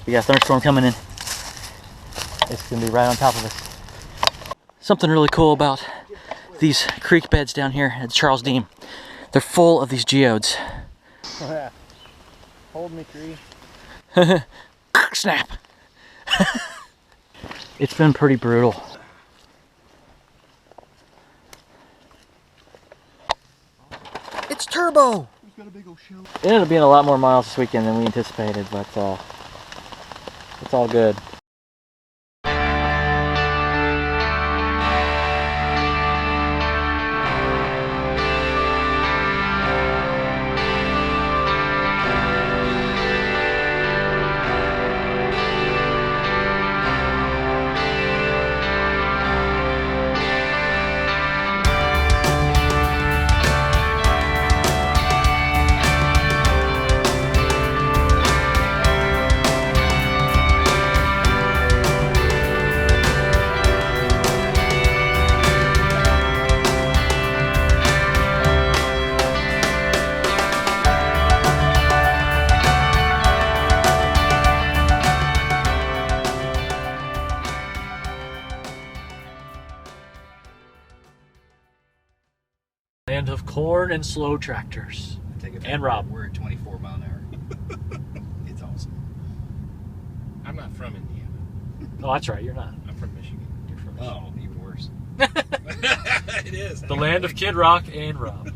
We got a thunderstorm coming in. It's gonna be right on top of us. Something really cool about these creek beds down here at Charles Deam. They're full of these geodes. Oh, yeah. Hold me, tree. Snap. It's been pretty brutal. It's Turbo! He's got a big old show. It ended up being a lot more miles this weekend than we anticipated, but it's all good. Land of corn and slow tractors. And Rob. We're at 24 mile an hour. It's awesome. I'm not from Indiana. Oh, that's right, you're not. I'm from Michigan. You're from Michigan. Oh, even worse. It is. The land of Kid Rock and Rob.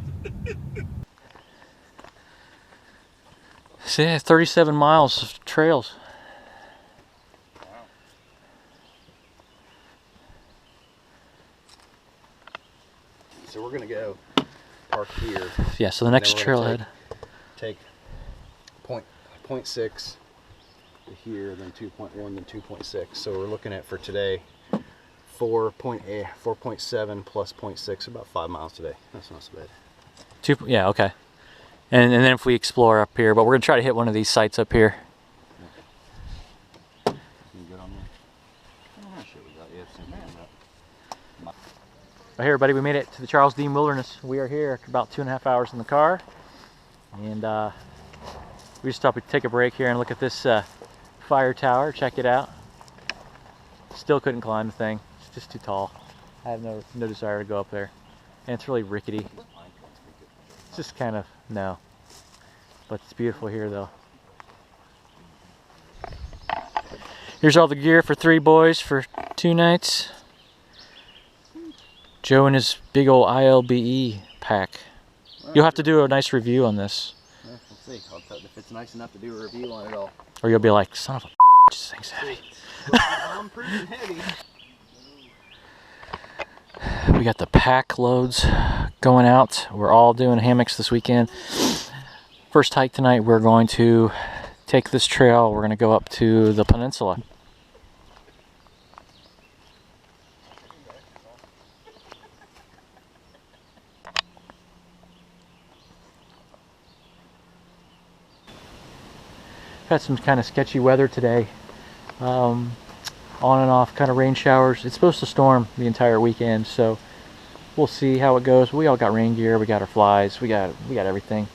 See, 37 miles of trails. Wow. So we're gonna go park here. Yeah, so the next trailhead. Take 0.6 to here, then 2.1, then 2.6. So we're looking at for today 4.7 plus 0.6, about 5 miles today. That's not so bad. Yeah, okay. And then if we explore up here, but we're gonna try to hit one of these sites up here. You good on there? Oh, shit, we got Well, here, everybody, we made it to the Charles Deam Wilderness. We are here about 2.5 hours in the car, and we just thought we'd take a break here and look at this fire tower. Check it out. Still couldn't climb the thing. It's just too tall. I have no desire to go up there, and it's really rickety. It's just kind of no, but it's beautiful here though. Here's all the gear for 3 boys for 2 nights. Joe and his big old ILBE pack. You'll have to do a nice review on this. Yeah, we'll see. I'll tell if it's nice enough to do a review on it all. Or you'll be like, son of a this thing's heavy. I'm pretty heavy. We got the pack loads going out. We're all doing hammocks this weekend. First hike tonight, we're going to take this trail. We're going to go up to the peninsula. Got some kind of sketchy weather today. On and off kind of rain showers. It's supposed to storm the entire weekend, so we'll see how it goes. We all got rain gear, we got our flies, we got everything.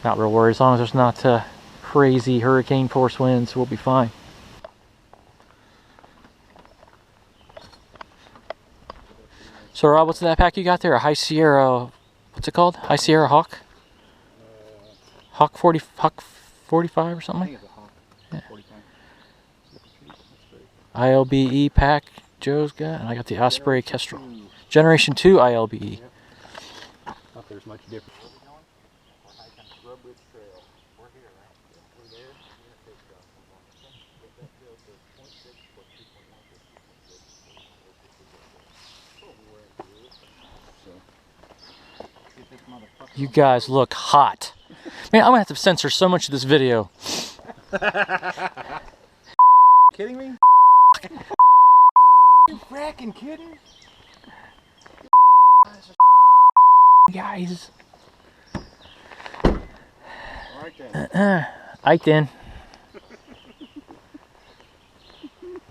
Not real worried. As long as there's not crazy hurricane force winds, we'll be fine. So Rob, what's that pack you got there? A High Sierra, what's it called? High Sierra Hawk? Hawk 45 or something? I think it's a Hawk. Yeah. 45. ILBE pack Joe's got, and I got the Osprey Kestrel. Generation 2 ILBE. Yep. Not there's much difference. You guys look hot. Man, I'm gonna have to censor so much of this video. Kidding me? You fracking kidding? Guys. Alright then. Ike then.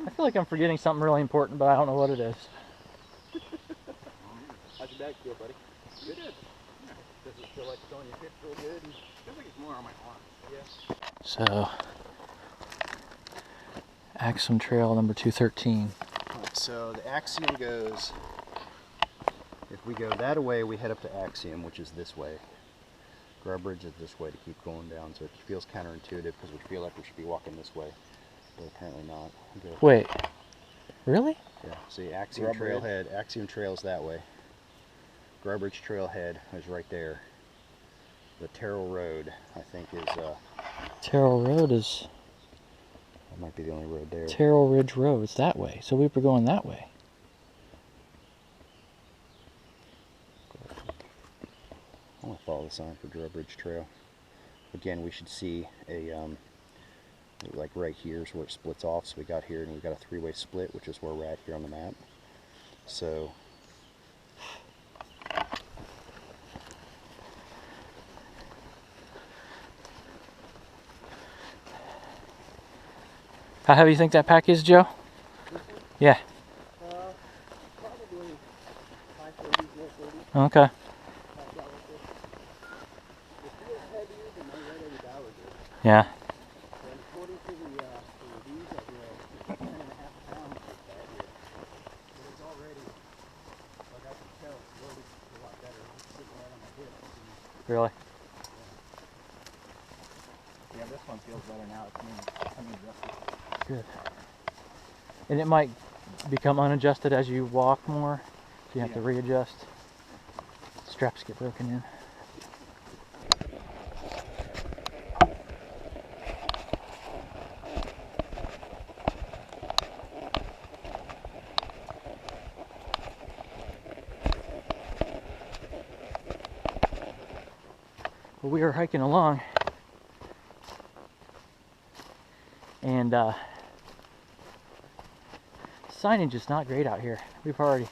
I feel like I'm forgetting something really important, but I don't know what it is. How's your back feel, buddy? Good. Does it feel like it's on your hip real good? Feels like it's more on my arm. Yeah. So Axiom Trail number 213. So the Axiom goes, if we go that way, we head up to Axiom, which is this way. Grub Ridge is this way to keep going down, so it feels counterintuitive because we feel like we should be walking this way, but apparently not. Wait, really? Yeah, see, Axiom Trailhead, Axiom Trail's that way. Grub Ridge Trailhead is right there. The Terrell Road, I think, is... Terrell Road is... That might be the only road there. Terrell Ridge Road, it's that way. So we were going that way. I'm going to follow the sign for Grub Ridge Trail. Again, we should see a... like right here is where it splits off. So we got here and we got a three-way split, which is where we're at here on the map. So... How heavy do you think that pack is, Joe? Yeah. Probably high 30s, low 30s. Okay. It feels heavier than my red edged alligator. Yeah. And according to the reviews that it's 10.5 pounds like that here. But it's already, like I can tell, it's loaded a lot better. It's sitting right on my hip. Really? Yeah, this one feels better now. It's adjusted. Good. And it might become unadjusted as you walk more, so you have to readjust. Straps get broken in. Well, we are hiking along, and signage is not great out here. We've already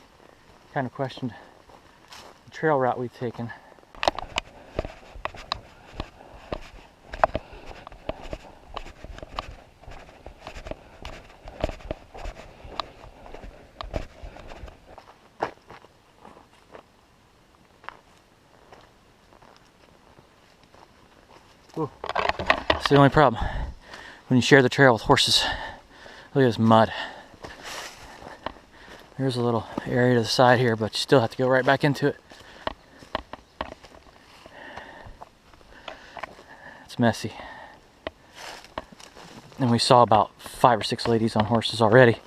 kind of questioned the trail route we've taken. Ooh. That's the only problem when you share the trail with horses. Look at this mud. There's a little area to the side here, but you still have to go right back into it. It's messy. And we saw about 5 or 6 ladies on horses already.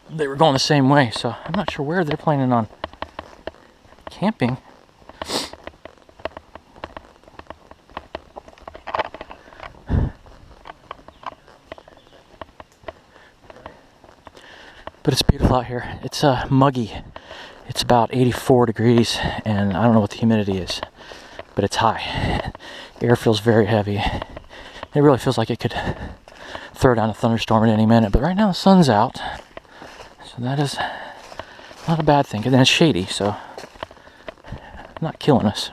They were going the same way, so I'm not sure where they're planning on camping. But it's beautiful out here. It's muggy. It's about 84 degrees, and I don't know what the humidity is, but it's high. Air feels very heavy. It really feels like it could throw down a thunderstorm at any minute, but right now the sun's out, so that is not a bad thing. And then it's shady, so not killing us.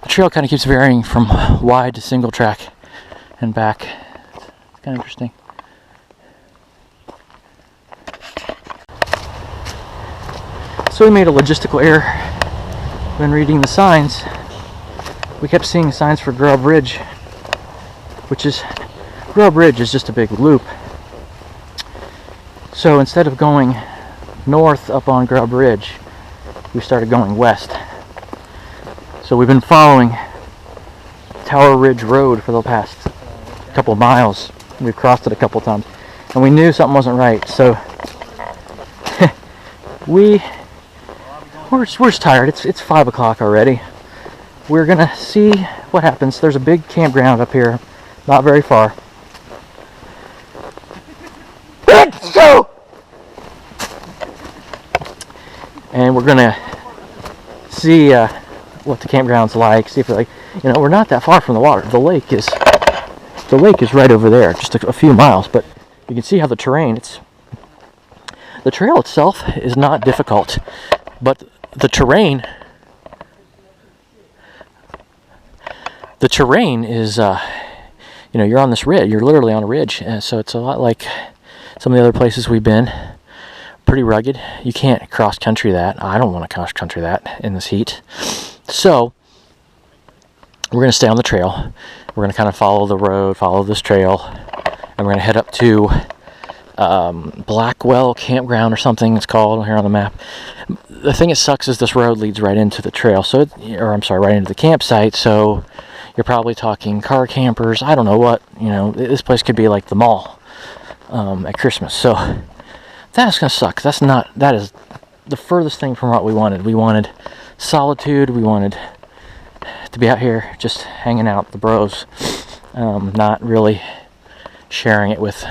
The trail kind of keeps varying from wide to single track and back. It's kind of interesting. So we made a logistical error when reading the signs. We kept seeing signs for Grub Ridge, Grub Ridge is just a big loop. So instead of going north up on Grub Ridge, we started going west. So we've been following Tower Ridge Road for the past couple of miles. We've crossed it a couple times, and we knew something wasn't right. So we're just tired. It's 5 o'clock already. We're gonna see what happens. There's a big campground up here, not very far. And we're gonna see what the campground's like. See if we're we're not that far from the water. The lake is right over there, just a few miles. But you can see how the terrain. The trail itself is not difficult, but the terrain is you're on this ridge. You're literally on a ridge, and so it's a lot like some of the other places we've been. Pretty rugged. You can't cross country that. I don't want to cross country that in this heat. So we're going to stay on the trail. We're going to kind of follow the road, follow this trail, and we're going to head up to Blackwell Campground or something it's called here on the map. The thing that sucks is this road leads right into the trail, right into the campsite. So you're probably talking car campers. I don't know what. This place could be like the mall at Christmas. So that's gonna suck. That is the furthest thing from what we wanted. We wanted solitude. We wanted to be out here just hanging out with the bros, not really sharing it with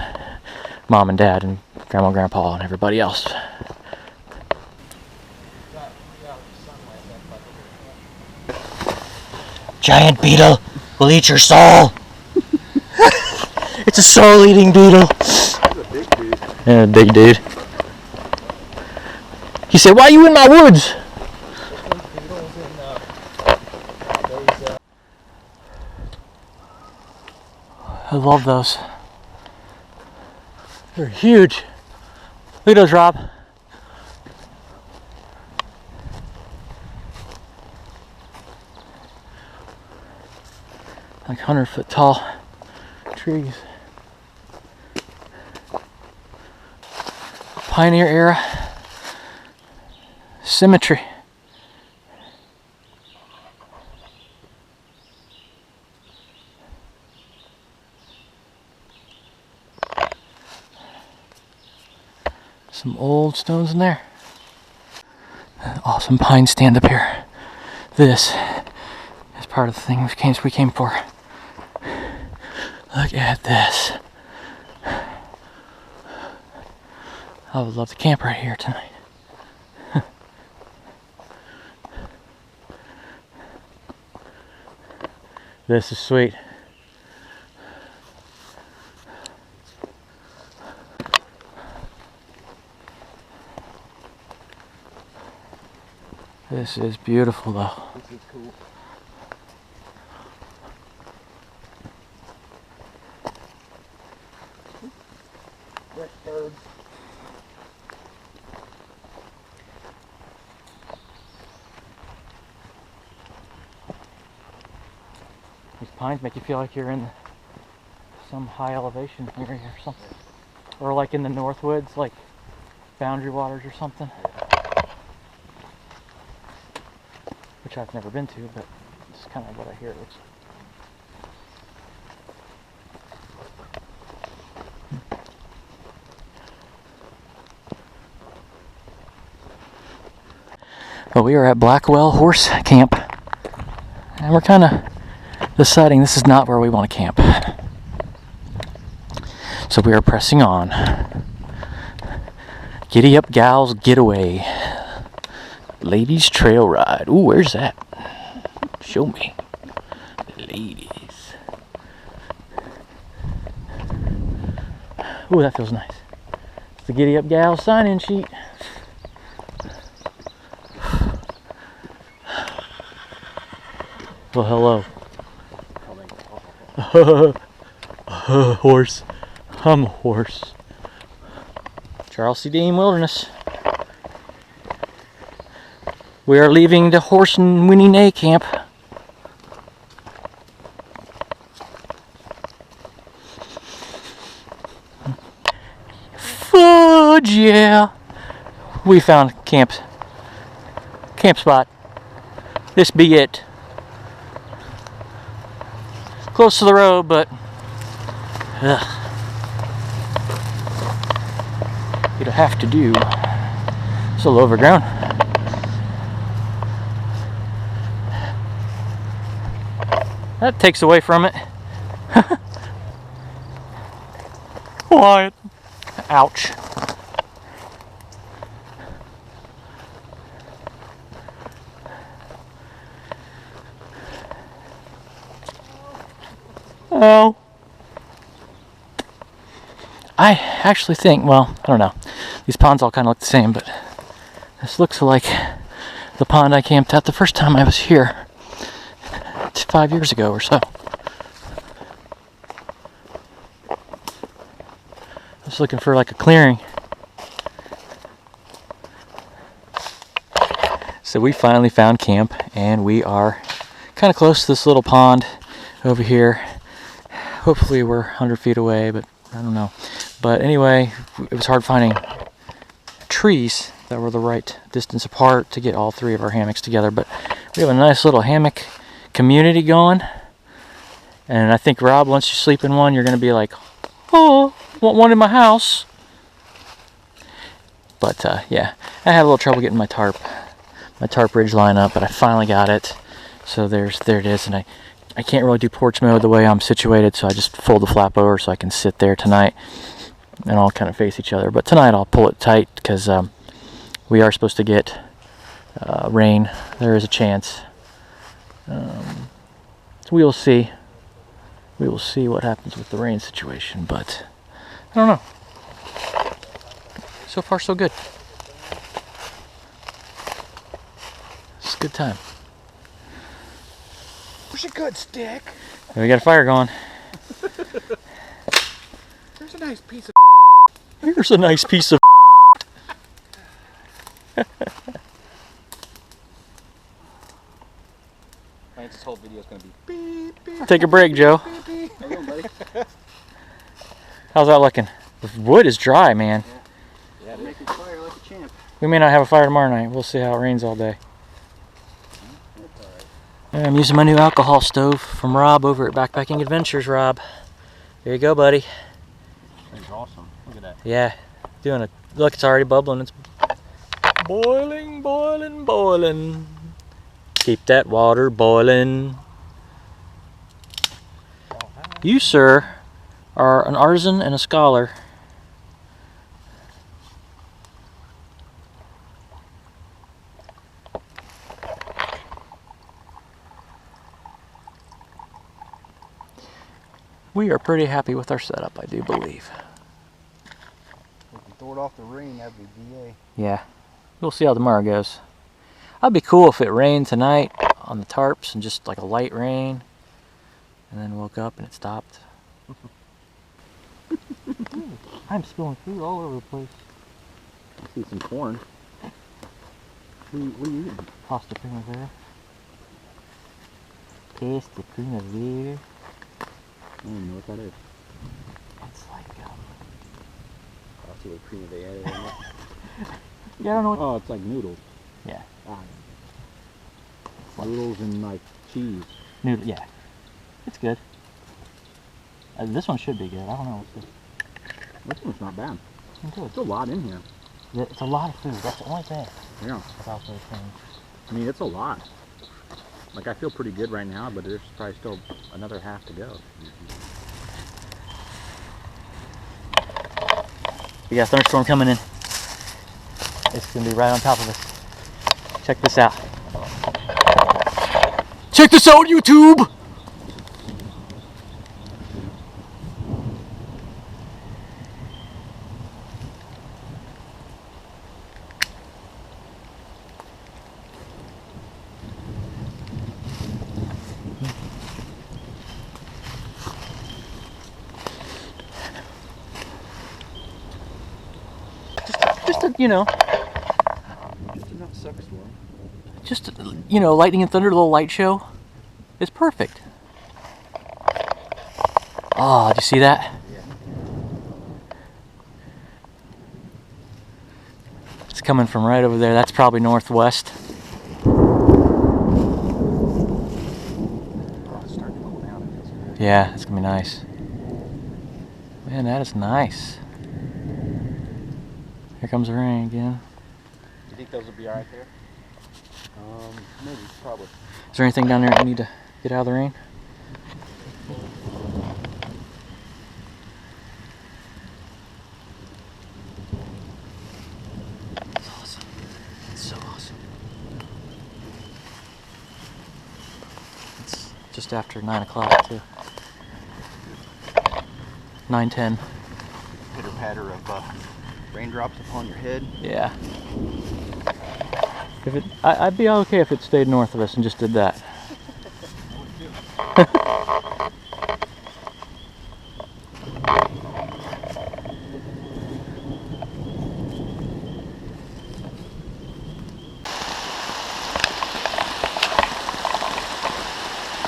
mom and dad and grandma and grandpa and everybody else. Giant beetle will eat your soul. It's a soul-eating beetle. That's a big dude. Yeah, big dude. He said, "Why are you in my woods?" I love those. They're huge. Look at those, Rob. Like 100-foot tall trees. Pioneer era symmetry. Some old stones in there. An awesome pine stand up here. This is part of the thing we came for. Look at this. I would love to camp right here tonight. This is sweet. This is beautiful though. This is cool. Fresh birds. These pines make you feel like you're in some high elevation area or something. Or like in the Northwoods, like Boundary Waters or something. Which I've never been to, but it's kind of what I hear it looks like. Well, we are at Blackwell Horse Camp, and we're kind of deciding this is not where we want to camp. So we are pressing on. Giddy up, gals, get away. Ladies trail ride. Ooh, where's that? Show me. Ladies. Ooh, that feels nice. It's the Giddy Up Gals sign-in sheet. Well, hello. Horse. I'm a horse. Charles Deam Wilderness. We are leaving the Horse and Winnie Nay camp. Fudge, yeah. We found camp spot. This be it. Close to the road, but you'd have to do. It's a little overgrown. That takes away from it. Quiet. Ouch. Oh. I actually think, well, I don't know. These ponds all kind of look the same, but this looks like the pond I camped at the first time I was here 5 years ago or so. I was looking for like a clearing. So we finally found camp, and we are kind of close to this little pond over here. Hopefully we're 100 feet away, but I don't know. But anyway, it was hard finding trees that were the right distance apart to get all three of our hammocks together. But we have a nice little hammock community going. And I think, Rob, once you sleep in one, you're going to be like, oh, want one in my house. But yeah, I had a little trouble getting my tarp ridge line up, but I finally got it. So there it is. And I can't really do porch mode the way I'm situated, so I just fold the flap over so I can sit there tonight and all kind of face each other. But tonight I'll pull it tight because we are supposed to get rain. There is a chance. So we will see. We will see what happens with the rain situation, but I don't know. So far, so good. It's a good time. Where's a good stick? We got a fire going. There's a nice piece of. Here's a nice piece of. This whole video is going to be beep, beep. Take a break, Joe. How you doing, buddy? How's that looking? The wood is dry, man. Yeah, making fire like a champ. We may not have a fire tomorrow night. We'll see how it rains all day. That's all right. I'm using my new alcohol stove from Rob over at Backpacking Adventures. Rob, there you go, buddy. That's awesome. Look at that. Yeah, doing it. Look, it's already bubbling. It's boiling, boiling, boiling. Keep that water boiling. You, sir, are an artisan and a scholar. We are pretty happy with our setup, I do believe. If you throw it off the rain, that'd be DA. Yeah, we'll see how tomorrow goes. That'd be cool if it rained tonight on the tarps and just like a light rain, and then woke up and it stopped. I'm spilling food all over the place. I see some corn. What are you eating? Pasta primavera. Pasta primavera. I don't even know what that is. It's like, I'll see what cream they added in it. yeah, I don't know what. Oh, it's like noodles. Yeah. Noodles and like cheese. Noodle, yeah. It's good. This one should be good. I don't know what's this. This one's not bad. It's good. It's a lot in here. Yeah, it's a lot of food. That's the only thing Yeah. about those things. I mean, it's a lot. Like, I feel pretty good right now, but there's probably still another half to go. We got a thunderstorm coming in. It's gonna be right on top of us. Check this out. Check this out, YouTube! Just a, you know, Not suck storm. just, you know, lightning and thunder, little light show. It's perfect. Oh, did you see that? Yeah. It's coming from right over there. That's probably northwest. Oh, it's starting to cool down. It feels good. Yeah, it's gonna be nice. Man, that is nice. Here comes the rain again. You think those will be alright there? Maybe, probably. Is there anything down there that we need to get out of the rain? just after 9 o'clock too. 9:10. Pitter patter of raindrops upon your head. Yeah. If it, I'd be okay if it stayed north of us and just did that.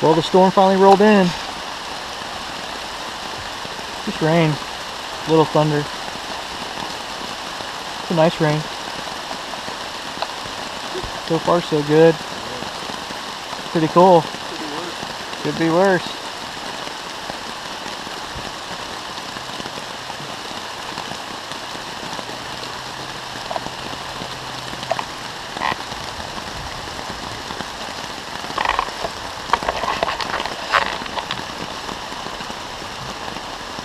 Well, the storm finally rolled in. Just rain, a little thunder. It's a nice rain. So far, so good. Pretty cool. Could be worse.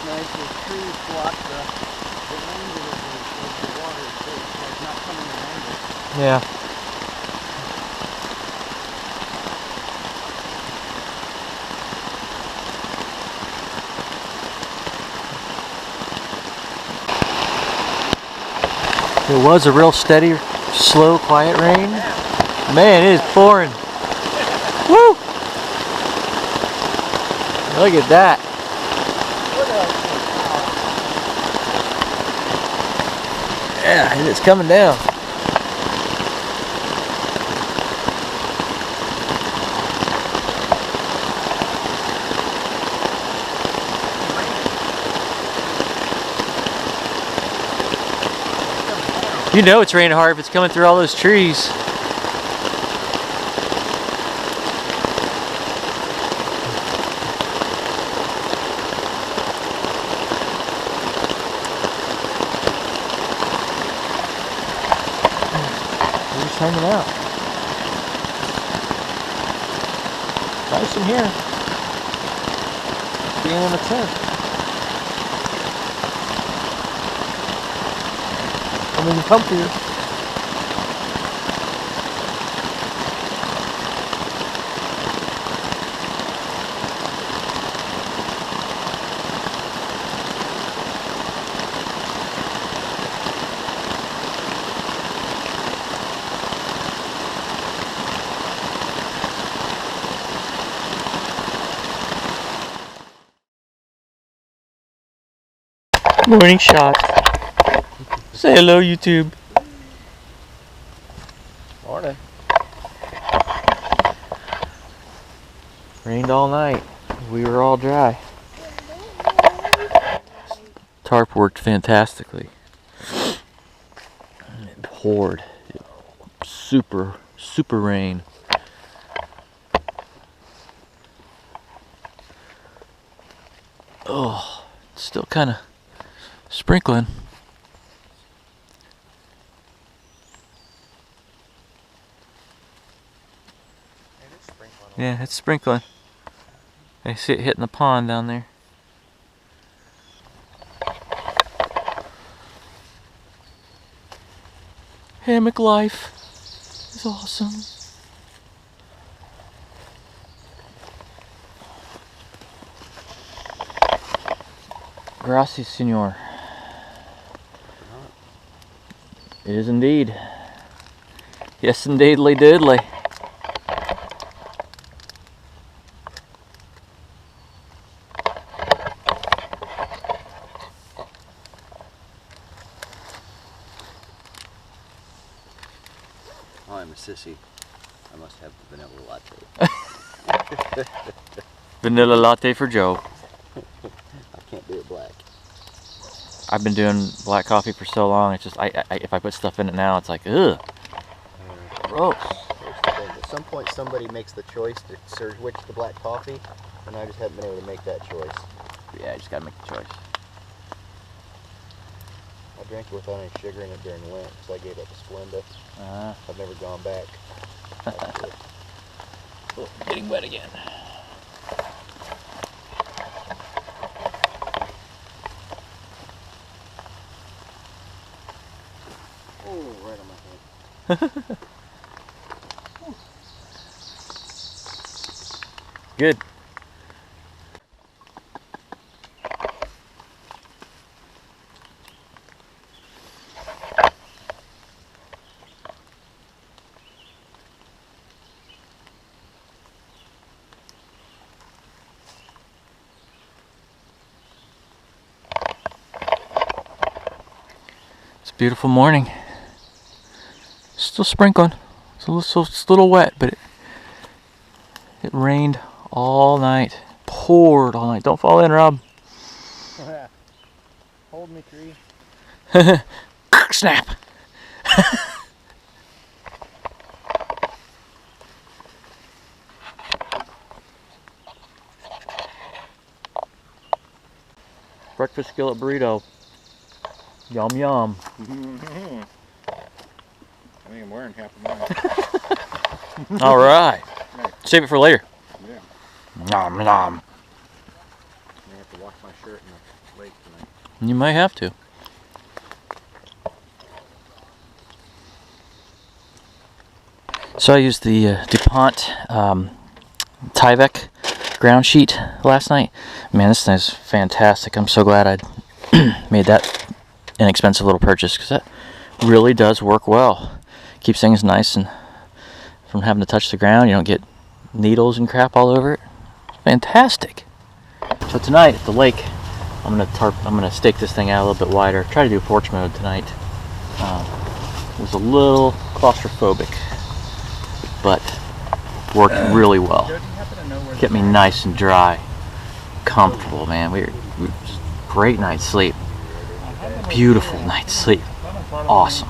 Nice, those trees block the rain delivery of the water, so it's not coming in angles. Yeah. It was a real steady, slow, quiet rain. Man, it is pouring. Woo! Look at that. Yeah, and it's coming down. You know it's raining hard if it's coming through all those trees. We're just hanging out. Nice in here. Being in the tent. I mean, comfier. Morning shot. Say hello, YouTube. Morning. Rained all night. We were all dry. Tarp worked fantastically. It poured. Super rain. Oh, it's still kind of sprinkling. Yeah, it's sprinkling. I see it hitting the pond down there. Hammock life is awesome. Gracias, senor. It is indeed. Yes, indeedly diddly. Oh, I'm a sissy. I must have the vanilla latte. Vanilla latte for Joe. I can't do it black. I've been doing black coffee for so long. It's just if I put stuff in it now, it's like ugh, gross. Here's the thing. At some point, somebody makes the choice to switch to black coffee, and I just haven't been able to make that choice. Yeah, I just gotta make the choice. I drank it without any sugar in it during Lent because I gave up Splenda. I've never gone back. Oh, getting wet again. Oh, right on my head. Good. Beautiful morning. Still sprinkling. It's a little wet, but it rained all night. Poured all night. Don't fall in, Rob. Hold me, tree. Snap. Breakfast skillet burrito. Yum yum. I think I'm wearing half of mine. All right. Save it for later. Yeah. Nom nom. I'm gonna have to wash my shirt in the lake tonight. You might have to. So I used the DuPont Tyvek ground sheet last night. Man, this thing is fantastic. I'm so glad I made that inexpensive little purchase, because that really does work well. Keeps things nice and from having to touch the ground. You don't get needles and crap all over it. It's fantastic. So tonight at the lake, I'm gonna stake this thing out a little bit wider. Try to do porch mode tonight. It was a little claustrophobic, but worked really well. Kept me nice and dry, comfortable, man. We just great night's sleep. Beautiful night's sleep. Awesome.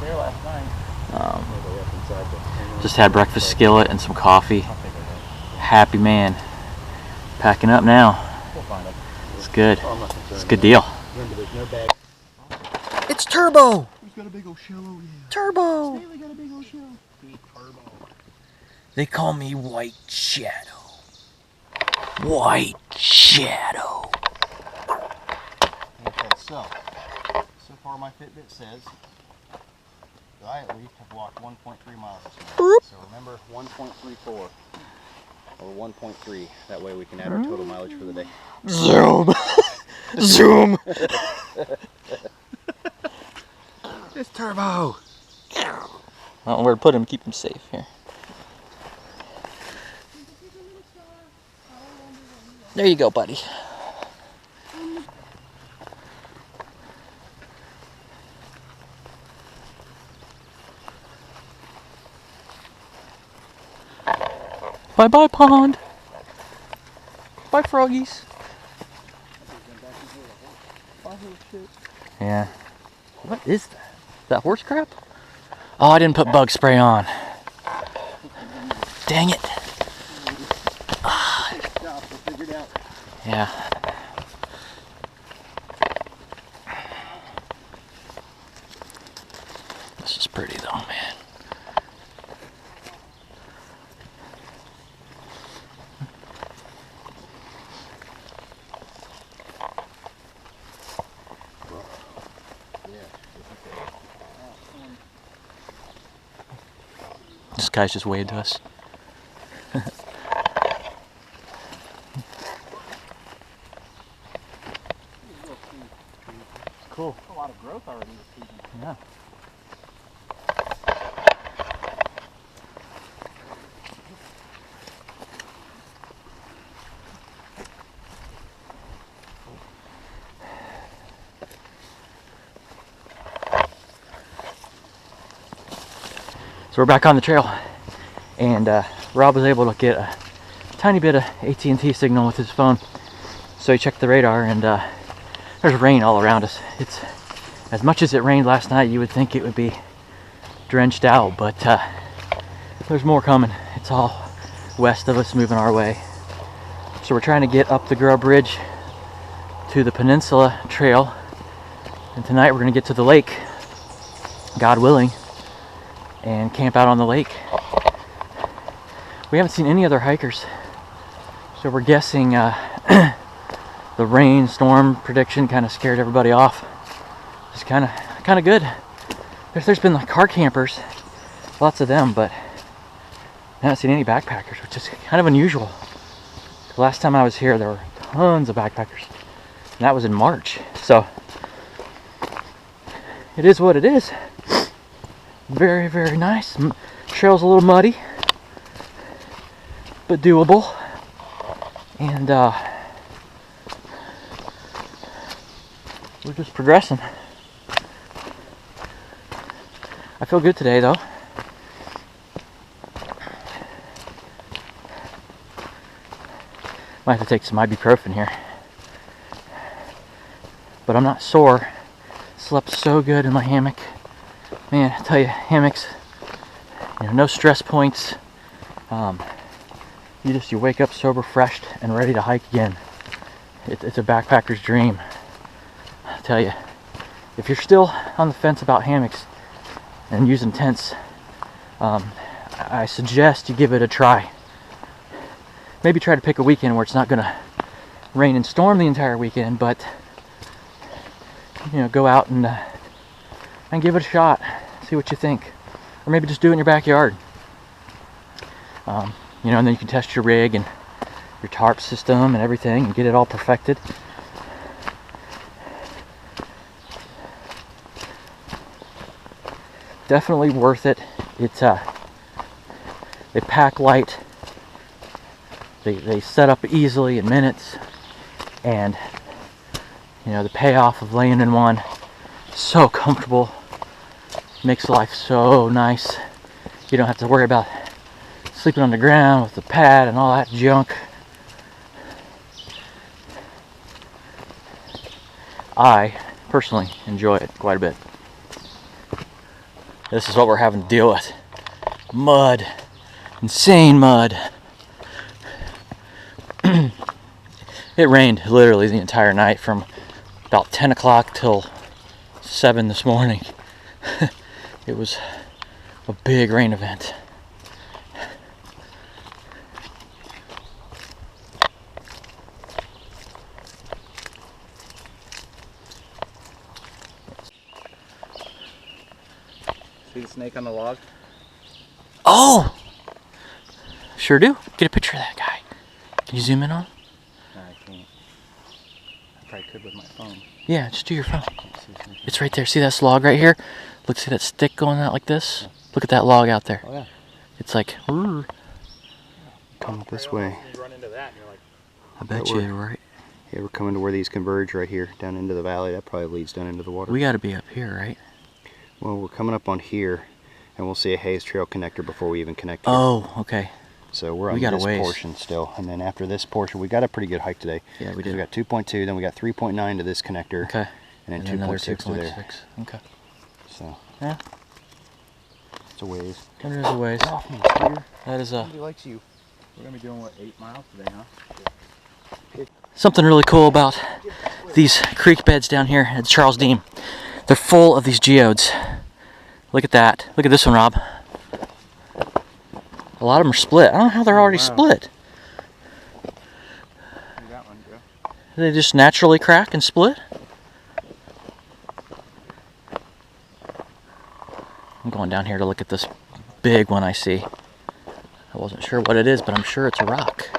Just had breakfast skillet and some coffee. Happy man. Packing up now. It's good. It's a good deal. It's Turbo! He's got a big old shell over here. Turbo! Stanley got a big old shell. Turbo. They call me White Shadow. White Shadow. Okay, so far my Fitbit says that I at least have walked 1.3 miles this morning. So remember 1.34 or 1.3. That way we can add our total mileage for the day. Zoom! Zoom! It's Turbo! I don't know where to put him, keep him safe here. There you go, buddy. Bye-bye, pond. Bye, froggies. Yeah. What is that? Is that horse crap? Oh, I didn't put bug spray on. Dang it. Yeah. This is pretty though, man. This guy's just waved to us. Cool. A lot of growth already this season. Yeah. So we're back on the trail, and Rob was able to get a tiny bit of AT&T signal with his phone. So he checked the radar, and there's rain all around us. It's as much as it rained last night, you would think it would be drenched out, but there's more coming. It's all west of us, moving our way. So we're trying to get up the Grub Ridge to the Peninsula Trail, and tonight we're going to get to the lake, God willing, and camp out on the lake. We haven't seen any other hikers, so we're guessing the rain storm prediction kind of scared everybody off. It's kind of good. There's been like car campers, lots of them, but I haven't seen any backpackers, which is kind of unusual. The last time I was here, there were tons of backpackers, and that was in March. So it is what it is. Very, very nice. Trail's a little muddy, but doable. And we're just progressing. I feel good today though. Might have to take some ibuprofen here. But I'm not sore. Slept so good in my hammock. Man, I tell you, hammocks, you know, no stress points. You wake up sober, refreshed, and ready to hike again. It's a backpacker's dream. I tell you, if you're still on the fence about hammocks and using tents, I suggest you give it a try. Maybe try to pick a weekend where it's not going to rain and storm the entire weekend, but you know, go out and give it a shot. See what you think, or maybe just do it in your backyard. You know, and then you can test your rig and your tarp system and everything, and get it all perfected. Definitely worth it. It's they pack light. They set up easily in minutes, and you know, the payoff of laying in one, so comfortable, makes life so nice. You don't have to worry about sleeping on the ground with the pad and all that junk. I personally enjoy it quite a bit. This is what we're having to deal with. Mud. Insane mud. It rained literally the entire night from about 10 o'clock till 7 this morning. It was a big rain event. See the snake on the log? Oh! Sure do. Get a picture of that guy. Can you zoom in on him? No, I can't. I probably could with my phone. Yeah, just do your phone. It's right there. See that log right here? Look, see that stick going out like this? Yeah. Look at that log out there. Oh yeah. It's like, come this way. You run into that and you're like, I bet you're right. Yeah, we're coming to where these converge right here, down into the valley. That probably leads down into the water. We got to be up here, right? Well, we're coming up on here, and we'll see a haze trail connector before we even connect here. Oh, okay. So we're on got a this ways. portion still, and then after this portion, we got a pretty good hike today. Yeah, we did. We got 2.2, then we got 3.9 to this connector. Okay. And then another 2.6 to there. 2.6. Okay. So yeah, it's a ways. There is a ways. Get off me, Peter. That is a. Somebody likes you. We're gonna be doing what, 8 miles today, huh? Something really cool about these creek beds down here at Charles Deam. They're full of these geodes. Look at that. Look at this one, Rob. A lot of them are split. I don't know how they're already split. That one, Joe. They just naturally crack and split? I'm going down here to look at this big one I see. I wasn't sure what it is, but I'm sure it's a rock.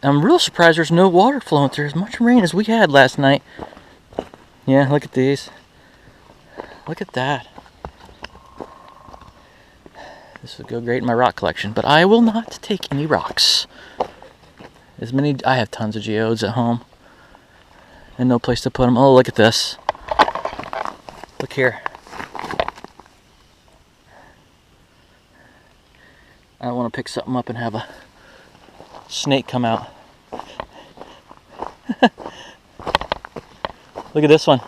I'm real surprised there's no water flowing through as much rain as we had last night. Yeah, look at these. Look at that. This would go great in my rock collection, but I will not take any rocks. I have tons of geodes at home, and no place to put them. Oh, look at this. Look here. I want to pick something up and have a snake come out. Look at this one.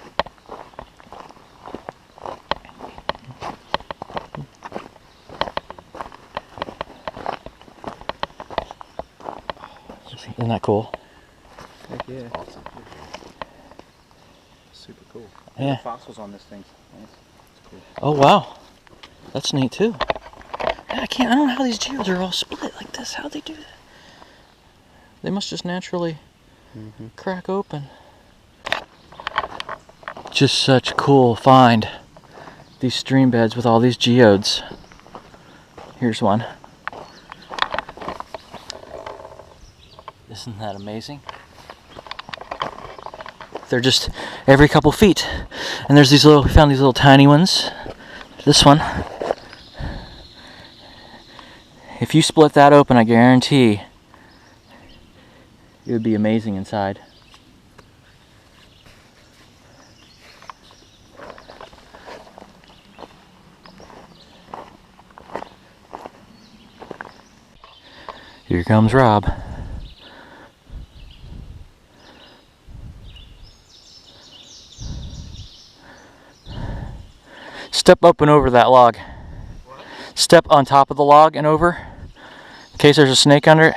Isn't that cool? Heck yeah. Awesome. Super cool. Yeah. The fossils on this thing. Nice. It's cool. Oh wow, that's neat too. Yeah, I don't know how these geodes are all split like this. How'd they do that? They must just naturally crack open. Just such a cool find. These stream beds with all these geodes. Here's one. Isn't that amazing? They're just every couple feet. And there's these we found these little tiny ones. This one. If you split that open, I guarantee it would be amazing inside. Here comes Rob. Step up and over that log. What? Step on top of the log and over, in case there's a snake under it.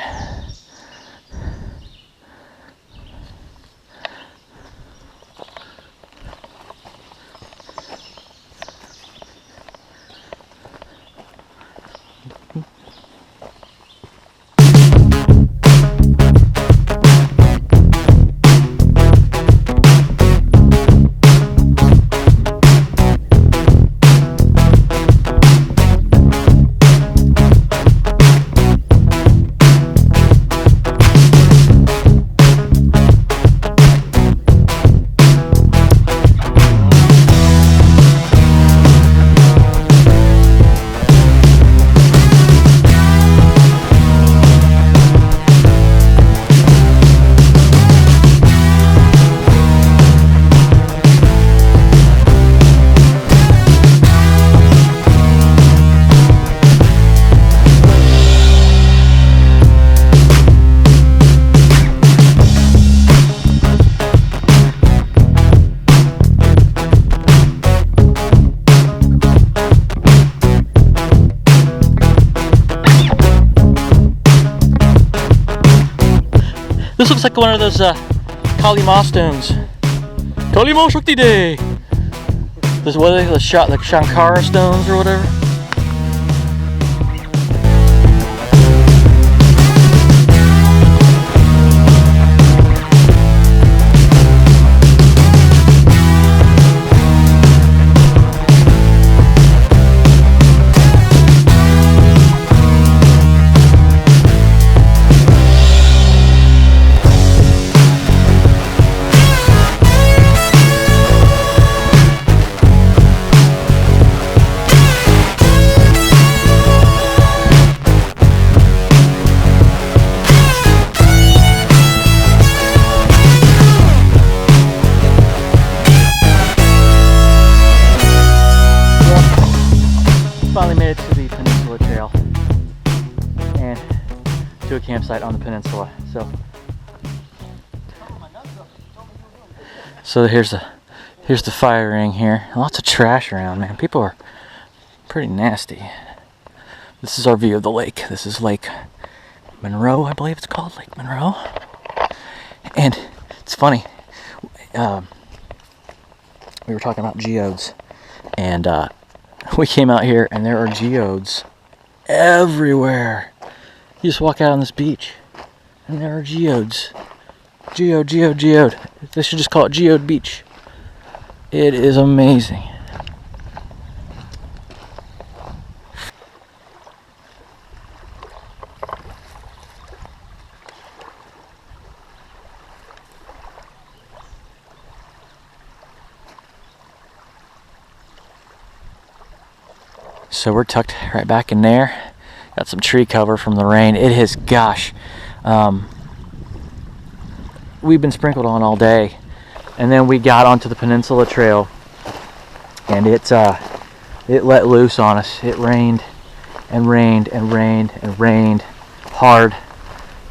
This looks like one of those Kali Ma stones. Kali Ma Shakti Day! This, what are they, like Shankara stones or whatever? Finally made it to the Peninsula Trail and to a campsite on the peninsula. So here's the fire ring here. Lots of trash around, man. People are pretty nasty. This is our view of the lake. This is Lake Monroe, I believe it's called, Lake Monroe. And it's funny. We were talking about geodes, and we came out here and there are geodes everywhere. You just walk out on this beach and there are geodes. Geode. They should just call it Geode Beach. It is amazing. So we're tucked right back in there. Got some tree cover from the rain. It has, gosh, we've been sprinkled on all day, and then we got onto the Peninsula Trail, and it let loose on us. It rained and rained and rained and rained hard.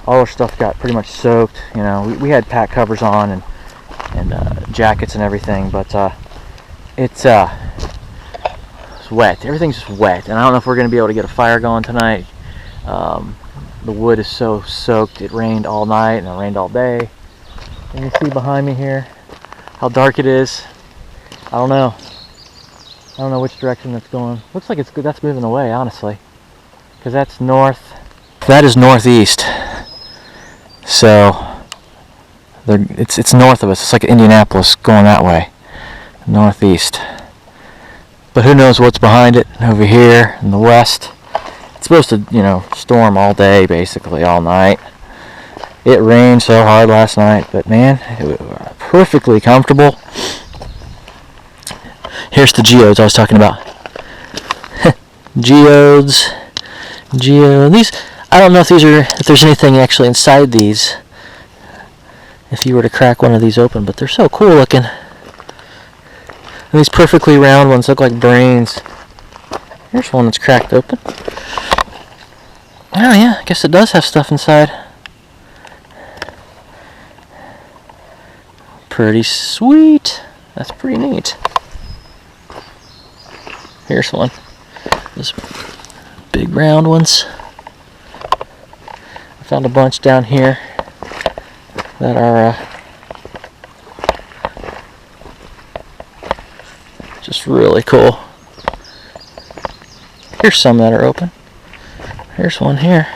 All our stuff got pretty much soaked. You know, we had pack covers on and jackets and everything, but it's wet. Everything's just wet, and I don't know if we're going to be able to get a fire going tonight. The wood is so soaked. It rained all night and it rained all day. And you see behind me here how dark it is. I don't know which direction that's going. Looks like that's moving away, honestly, because that's north. That is northeast. So it's north of us. It's like Indianapolis going that way, northeast. But who knows what's behind it over here in the west. It's supposed to, you know, storm all day, basically all night. It rained so hard last night, but man, it was perfectly comfortable. Here's the geodes I was talking about. Geodes. These, I don't know if there's anything actually inside these, if you were to crack one of these open, but they're so cool looking. And these perfectly round ones look like brains. Here's one that's cracked open. Oh yeah, I guess it does have stuff inside. Pretty sweet. That's pretty neat. Here's one. Those big round ones. I found a bunch down here that are just really cool. Here's some that are open. Here's one here.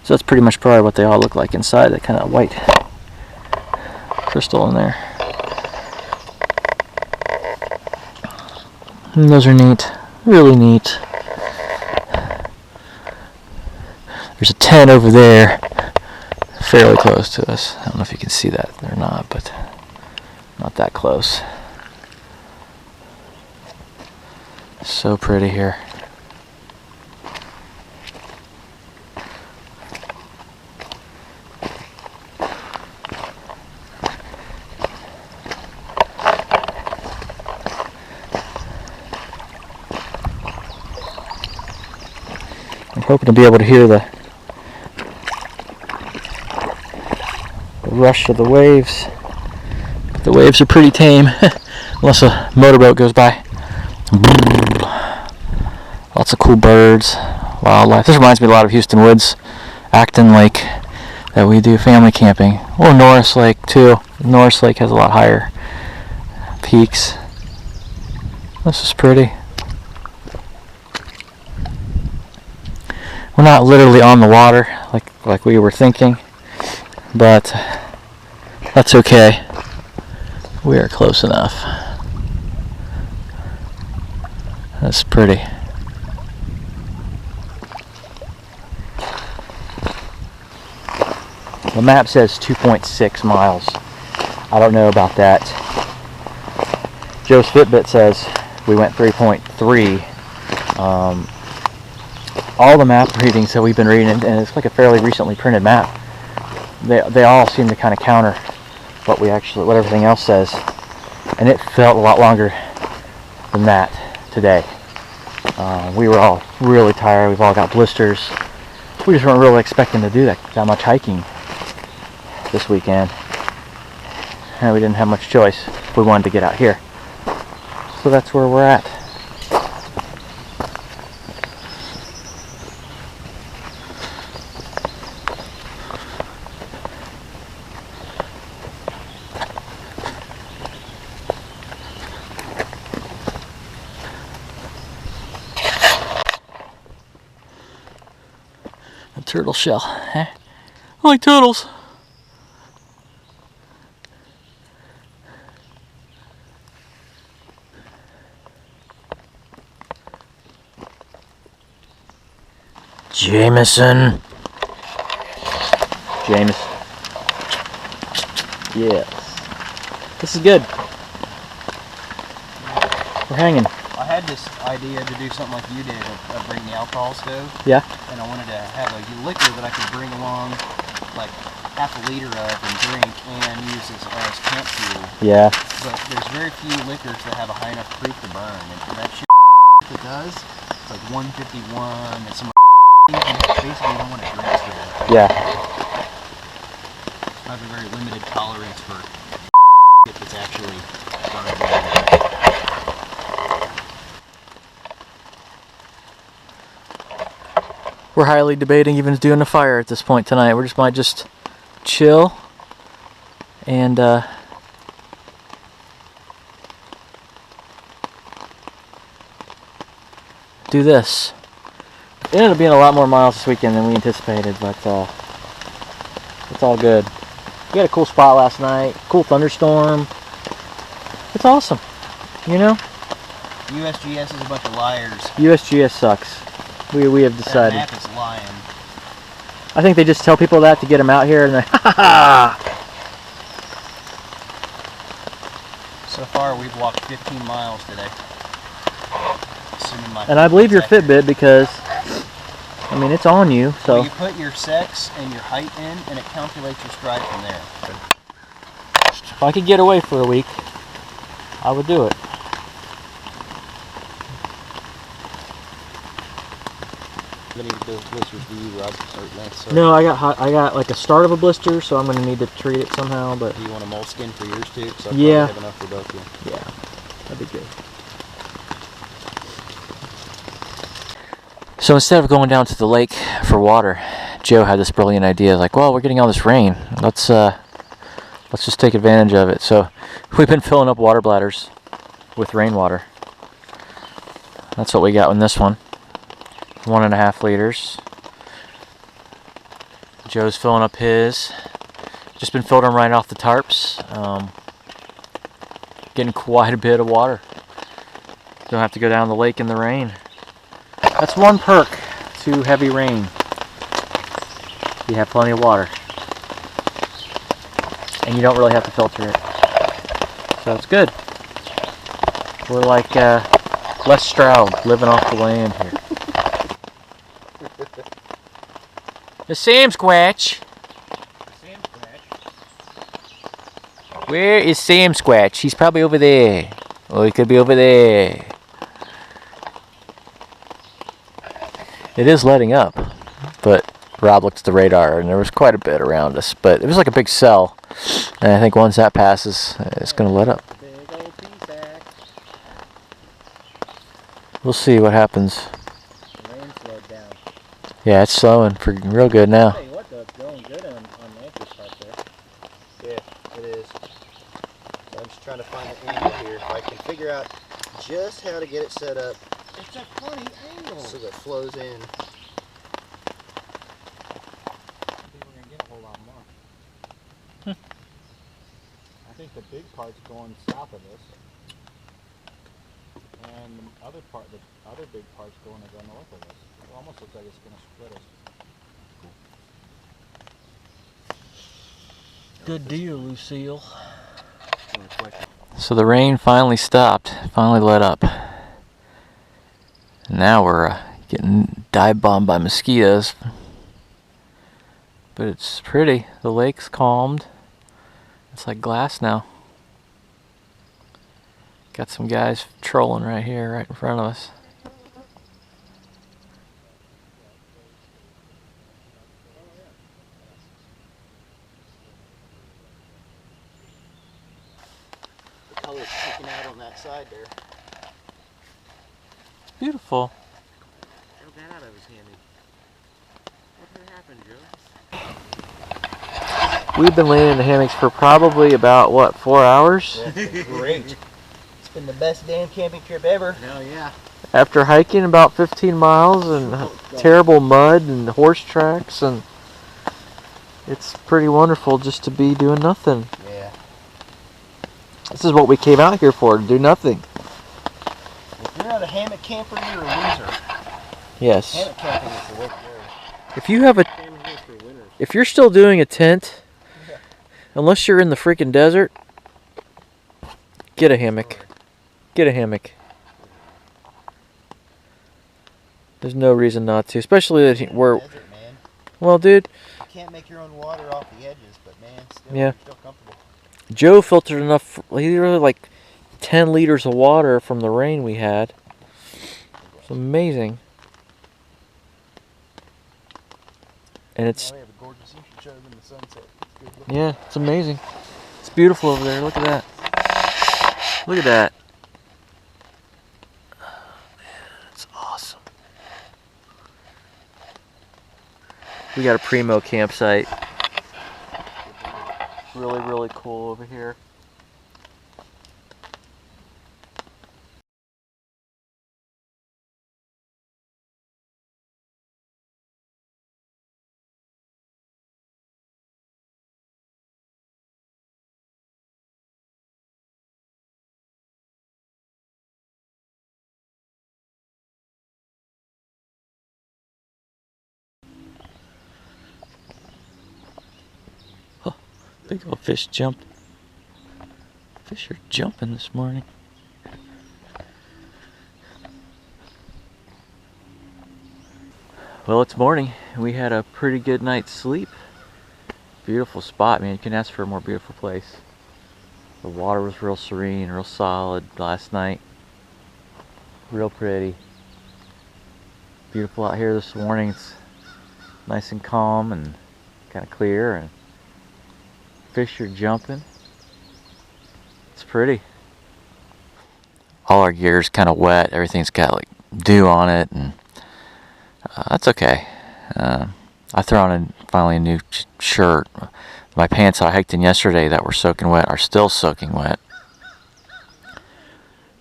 So that's pretty much probably what they all look like inside, that kind of white crystal in there. And those are neat, really neat. There's a tent over there, fairly close to us. I don't know if you can see that or not, but not that close. So pretty here. I'm hoping to be able to hear the rush of the waves. But the waves are pretty tame, unless a motorboat goes by. Lots of cool birds, wildlife. This reminds me a lot of Houston Woods, Acton Lake, that we do family camping. Or Norris Lake too. Norris Lake has a lot higher peaks. This is pretty. We're not literally on the water like we were thinking, but that's okay. We are close enough. That's pretty. The map says 2.6 miles. I don't know about that. Joe's Fitbit says we went 3.3. All the map readings that we've been reading, and it's like a fairly recently printed map, they all seem to kind of counter what everything else says, and it felt a lot longer than that today. We were all really tired. We've all got blisters. We just weren't really expecting to do that much hiking this weekend, and we didn't have much choice if we wanted to get out here. So that's where we're at. A turtle shell, eh? I like turtles. Jameson. Yes. This is good. We're hanging. I had this idea to do something like you did, of bringing the alcohol stove. Yeah. And I wanted to have a liquor that I could bring along, like half a liter of and drink and use as camp fuel. Yeah. But there's very few liquors that have a high enough proof to burn. And for that shit it does, it's like 151 and some basically you don't want to drink stuff. Yeah. I have a very limited tolerance for that's actually burned. We're highly debating even doing a fire at this point tonight. We might just chill and do this. It ended up being a lot more miles this weekend than we anticipated, but it's all good. We had a cool spot last night, cool thunderstorm. It's awesome, you know? USGS is a bunch of liars. USGS sucks. We have decided. That map is lying. I think they just tell people that to get them out here, and they're ha ha. So far, we've walked 15 miles today. And I believe your Fitbit because, I mean, it's on you. So well, you put your sex and your height in, and it calculates your stride from there. If I could get away for a week, I would do it. Any of those blisters for you, Rob? No, I got like a start of a blister, so I'm gonna need to treat it somehow. But Do you want a moleskin for yours too? So I Yeah. probably have enough for both of you. yeah, that'd be good. So instead of going down to the lake for water, Joe had this brilliant idea. Like, well, we're getting all this rain. Let's just take advantage of it. So we've been filling up water bladders with rainwater. That's what we got in this one. 1.5 liters. Joe's filling up his. Just been filtering right off the tarps. Getting quite a bit of water. Don't have to go down the lake in the rain. That's one perk to heavy rain. You have plenty of water. And you don't really have to filter it. So it's good. We're like Les Stroud living off the land here. The Sam Squatch. Where is Sam Squatch? He's probably over there. Oh, he could be over there. It is letting up, but Rob looked at the radar and there was quite a bit around us, but it was like a big cell. And I think once that passes, it's going to let up. Big old P-sack. We'll see what happens. The rain slowed down. Yeah, it's slowing for real good now. Hey, what the? It's going good on Nancy's part there. Yeah, it is. So I'm just trying to find the angle here. If I can figure out just how to get it set up It's a funny angle. so that it flows in. I think we're gonna get a whole lot more. I think the big part's going south of us, and the other big part's going to the north of us. It almost looks like it's gonna split us. Good deal, Lucille. So the rain finally stopped, finally let up. Now we're getting dive bombed by mosquitoes. But it's pretty. The lake's calmed. It's like glass now. Got some guys trolling right here, right in front of us. The color's sticking out on that side there. Beautiful. Held that out of his handy. What happened, Joe? We've been laying in the hammocks for probably about, what, 4 hours? Yeah, great. It's been the best damn camping trip ever. Hell yeah. After hiking about 15 miles and terrible mud and horse tracks, and it's pretty wonderful just to be doing nothing. Yeah. This is what we came out here for, to do nothing. If you're not a hammock camper, you're a loser. Yes. Hammock camping is the way to go. If you have a, Came here for winter. if you're still doing a tent, unless you're in the freaking desert, get a hammock. Get a hammock. There's no reason not to, especially that we're, Desert, man. well, dude, You can't make your own water off the edges, but man, still, Yeah. you're still comfortable. Joe filtered enough, literally like 10 liters of water from the rain we had. It's amazing. And it's, Now we have a gorgeous view. Should show them in the sunset. It's good looking. yeah, it's amazing. It's beautiful over there. Look at that. Look at that. Oh, man, it's awesome. We got a primo campsite. Really, really cool over here. Big old fish jumped. Fish are jumping this morning. Well, it's morning. We had a pretty good night's sleep. Beautiful spot, man. You can ask for a more beautiful place. The water was real serene, real solid last night. Real pretty. Beautiful out here this morning. It's nice and calm and kind of clear, and fish are jumping. It's pretty. All our gear's kind of wet. Everything's got like dew on it, and that's okay. I threw on finally a new shirt. My pants I hiked in yesterday that were soaking wet are still soaking wet.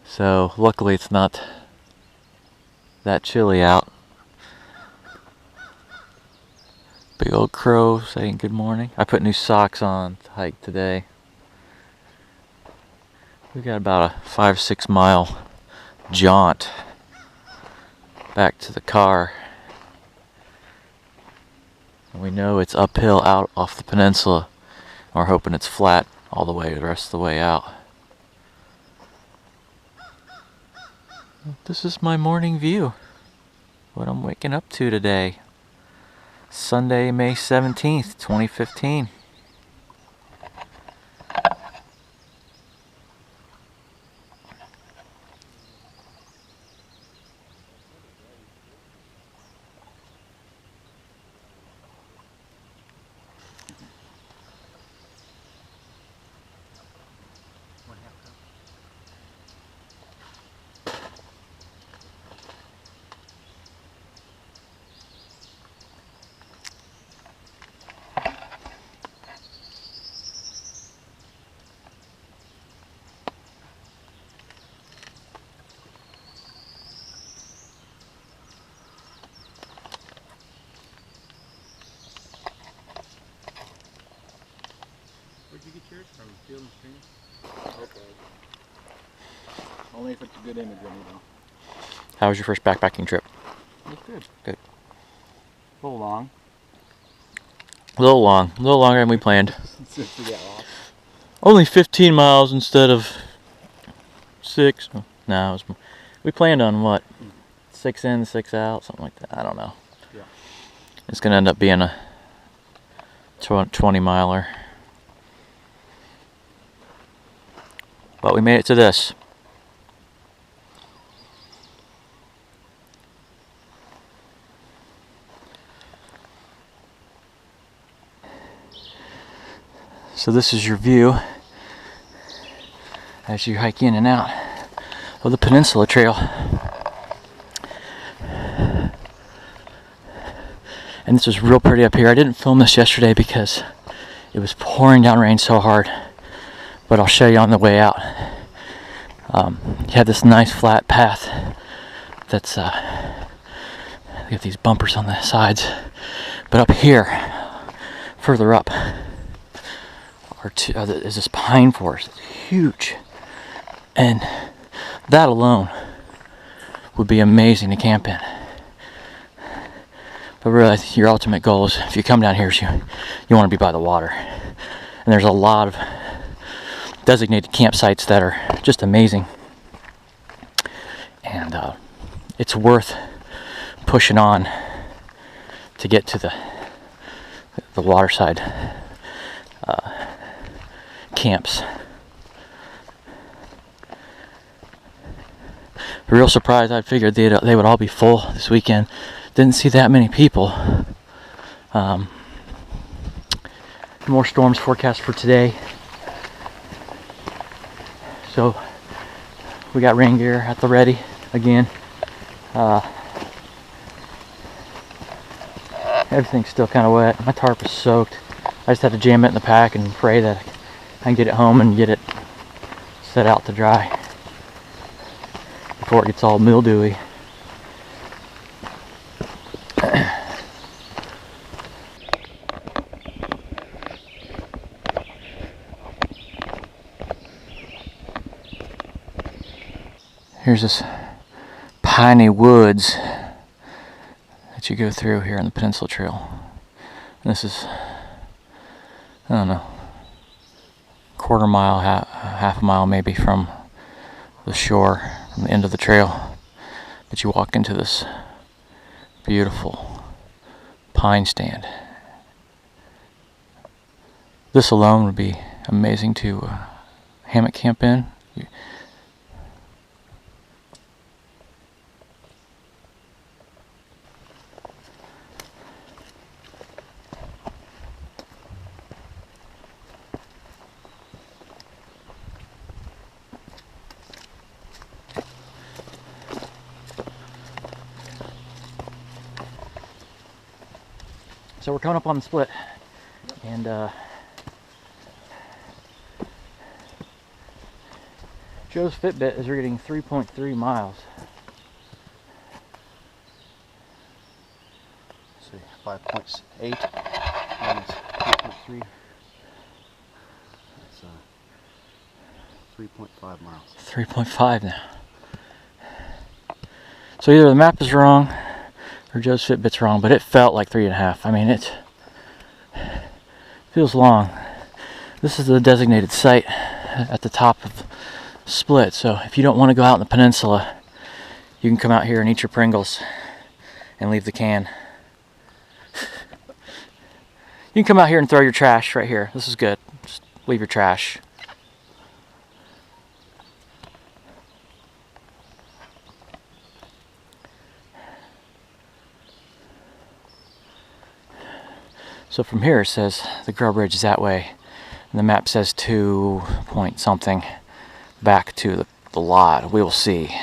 So luckily it's not that chilly out. Big old crow saying good morning. I put new socks on to hike today. We got about a 5-6 mile jaunt back to the car. And we know it's uphill out off the peninsula. We're hoping it's flat all the way the rest of the way out. This is my morning view. What I'm waking up to today. Sunday, May 17th, 2015. Where'd you get yours from? Field and Stream? Okay. Only if it's a good image, anything. How was your first backpacking trip? It's good. Good. A little long. A little longer than we planned. Since we got lost. Only 15 miles instead of 6. No, it was, we planned on what? 6 in, 6 out, something like that. I don't know. Yeah. It's gonna end up being a 20 miler. But we made it to this. So this is your view as you hike in and out of the Peninsula Trail. And this was real pretty up here. I didn't film this yesterday because it was pouring down rain so hard, but I'll show you on the way out. You have this nice flat path that's you have these bumpers on the sides, but up here, further up, is this pine forest. It's huge, and that alone would be amazing to camp in. But really, I think your ultimate goal is, if you come down here, is you want to be by the water. And there's a lot of designated campsites that are just amazing, and it's worth pushing on to get to the waterside camps. Real surprised. I figured they would all be full this weekend. Didn't see that many people. More storms forecast for today. So we got rain gear at the ready again. Everything's still kind of wet. My tarp is soaked. I just had to jam it in the pack and pray that I can get it home and get it set out to dry before it gets all mildewy. Here's this piney woods that you go through here on the Peninsula Trail. And this is, I don't know, quarter mile, half a mile maybe from the shore, from the end of the trail. But you walk into this beautiful pine stand. This alone would be amazing to hammock camp in. So we're coming up on the split, and Joe's Fitbit is reading 3.3 miles. Let's see, 5.8 minus 3.3. That's 3.5 miles. 3.5 now. So either the map is wrong or Joe's Fitbit's wrong, but it felt like 3.5. I mean, it feels long. This is the designated site at the top of the split, so if you don't want to go out in the peninsula, you can come out here and eat your Pringles and leave the can. You can come out here and throw your trash right here. This is good. Just leave your trash. So from here it says the Grub-Ridge is that way, and the map says 2 point something back to the lot. We will see.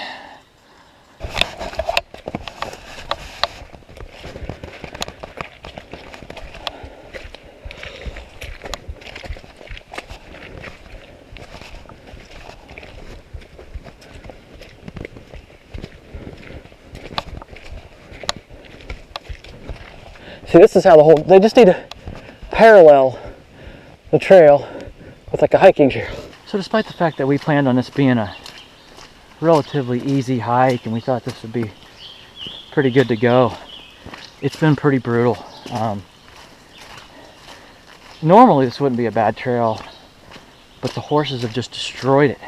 See, this is how the whole, they just need to parallel the trail with like a hiking trail. So despite the fact that we planned on this being a relatively easy hike and we thought this would be pretty good to go, it's been pretty brutal. Normally this wouldn't be a bad trail, but the horses have just destroyed it.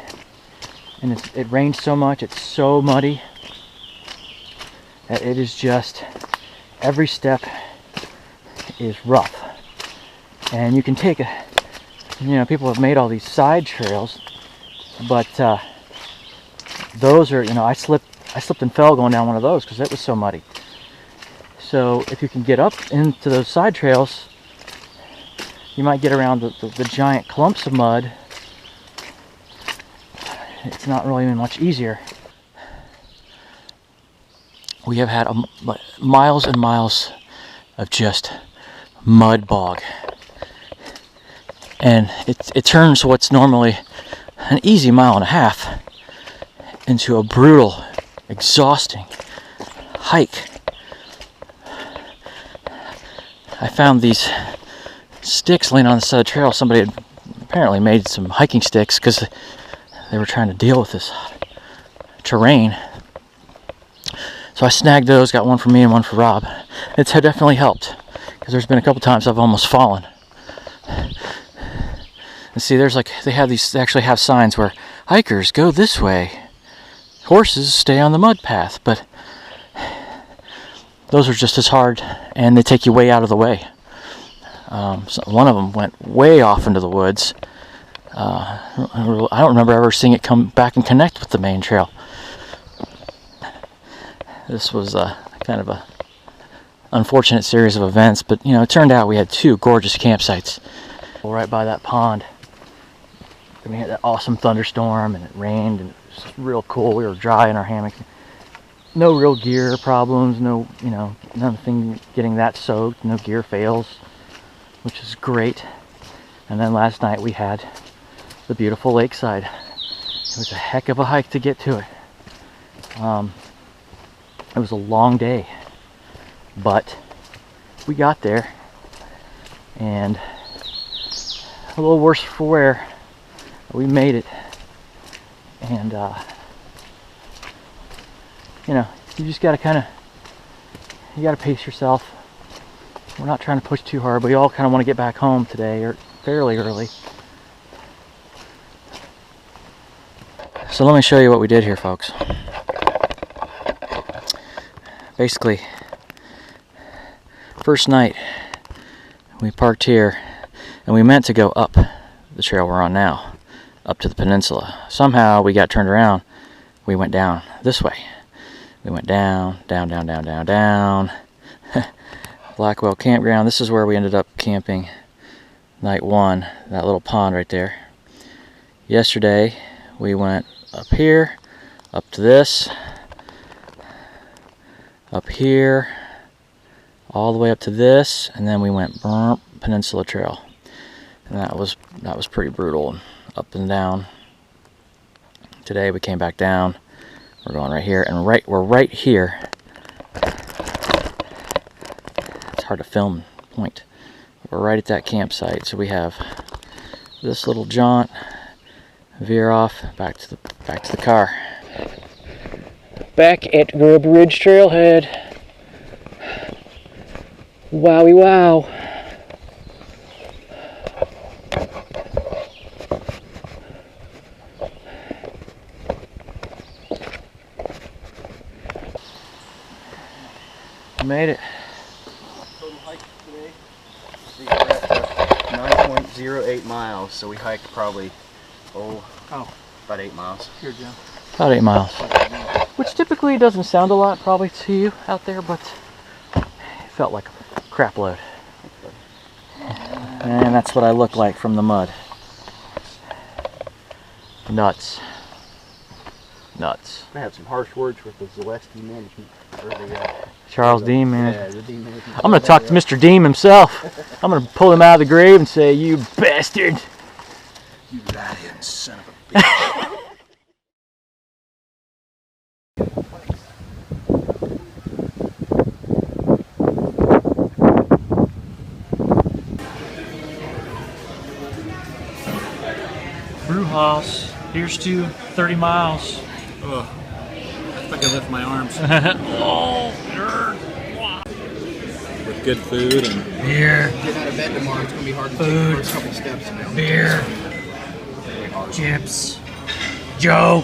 And it rained so much, it's so muddy, that it is just, every step is rough. And you can take a, you know, people have made all these side trails, but those are, you know, I slipped and fell going down one of those because it was so muddy. So if you can get up into those side trails, you might get around the giant clumps of mud. It's not really much easier. We have had miles and miles of just mud bog, and it turns what's normally an easy 1.5 miles into a brutal, exhausting hike. I found these sticks laying on the side of the trail. Somebody had apparently made some hiking sticks because they were trying to deal with this terrain. So I snagged those, got one for me and one for Rob. It's definitely helped, because there's been a couple times I've almost fallen. And see, there's like, they actually have signs where hikers go this way, horses stay on the mud path, but those are just as hard, and they take you way out of the way. So one of them went way off into the woods. I don't remember ever seeing it come back and connect with the main trail. This was kind of a unfortunate series of events, but you know, it turned out we had 2 gorgeous campsites right by that pond. And we had that awesome thunderstorm, and it rained, and it was real cool. We were dry in our hammock. No real gear problems, no, you know, nothing getting that soaked, no gear fails, which is great. And then last night we had the beautiful lakeside. It was a heck of a hike to get to it. It was a long day, but we got there, and a little worse for wear, we made it. And you know, you just gotta you gotta pace yourself. We're not trying to push too hard, but we all kind of want to get back home today, or fairly early. So let me show you what we did here, folks. Basically, first night we parked here, and we meant to go up the trail we're on now, up to the peninsula. Somehow we got turned around. We went down this way. We went down, down, down, down, down, down. Blackwell Campground. This is where we ended up camping night 1, that little pond right there. Yesterday we went up here, up to this, up here, all the way up to this, and then we went Peninsula Trail, and that was pretty brutal, up and down. Today we came back down. We're going right here, and we're right here. It's hard to film point. We're right at that campsite, so we have this little jaunt, veer off back to the car. Back at Grub Ridge Trailhead. Wowie wow. Made it. Total hike today. We were at 9.08 miles, so we hiked probably about 8 miles. Here, Jim. About 8 miles. Which typically doesn't sound a lot probably to you out there, but it felt like a crap load. And that's what I look like from the mud. Nuts. Nuts. I had some harsh words with the Zaleski management. Or the, Charles Deam, man. Yeah, the Deam management. I'm going to talk to Mr. Deam himself. I'm going to pull him out of the grave and say, "You bastard." You lying son of a bitch. Brew house. Here's to 30 miles. Oh, I think I lift my arms. With good food and Beer. Getting out of bed tomorrow, it's going to be hard to take the first couple steps now. Beer. Chips. Joe.